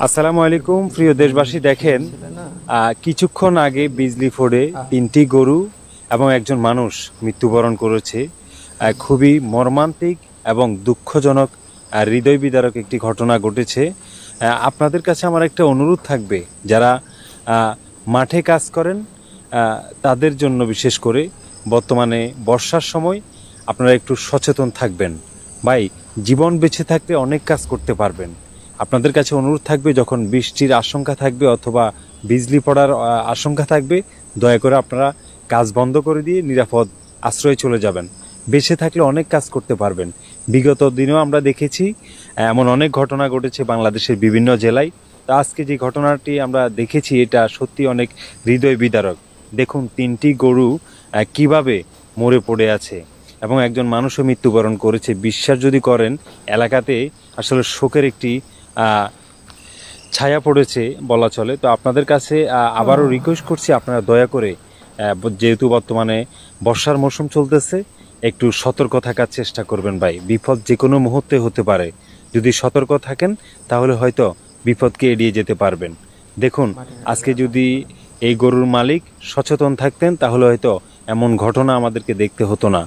আসসালামু আলাইকুম প্রিয় দেশবাসী। দেখেন কিছুক্ষণ আগে বিজলি ফোড়ে 3টি গরু এবং একজন মানুষ মৃত্যুবরণ করেছে। খুবই মর্মান্তিক এবং দুঃখজনক হৃদয় বিদারক একটি ঘটনা ঘটেছে। আপনাদের কাছে আমার একটা অনুরোধ থাকবে, যারা মাঠে কাজ করেন তাদের জন্য বিশেষ করে বর্তমানে বর্ষার সময় আপনারা একটু সচেতন থাকবেন। ভাই, জীবন বেঁচে থাকতে অনেক কাজ করতে পারবেন। আপনাদের কাছে অনুরোধ থাকবে, যখন বৃষ্টির আশঙ্কা থাকবে অথবা বিজলি পড়ার আশঙ্কা থাকবে, দয়া করে আপনারা কাজ বন্ধ করে দিয়ে নিরাপদ আশ্রয়ে চলে যাবেন। বেঁচে থাকলে অনেক কাজ করতে পারবেন। বিগত দিনেও আমরা দেখেছি এমন অনেক ঘটনা ঘটেছে বাংলাদেশের বিভিন্ন জেলায়। তো আজকে যে ঘটনাটি আমরা দেখেছি এটা সত্যি অনেক হৃদয় বিদারক। দেখুন 3টি গরু কিভাবে মরে পড়ে আছে এবং একজন মানুষও মৃত্যুবরণ করেছে। বিশ্বাস যদি করেন, এলাকাতে আসলে শোকের একটি ছায়া পড়েছে বলা চলে। তো আপনাদের কাছে আবারও রিকোয়েস্ট করছি, আপনারা দয়া করে যেহেতু বর্তমানে বর্ষার মৌসুম চলতেছে, একটু সতর্ক থাকার চেষ্টা করবেন ভাই। বিপদ যে কোনো মুহূর্তে হতে পারে। যদি সতর্ক থাকেন তাহলে হয়তো বিপদকে এড়িয়ে যেতে পারবেন। দেখুন, আজকে যদি এই গরুর মালিক সচেতন থাকতেন তাহলে হয়তো এমন ঘটনা আমাদেরকে দেখতে হতো না।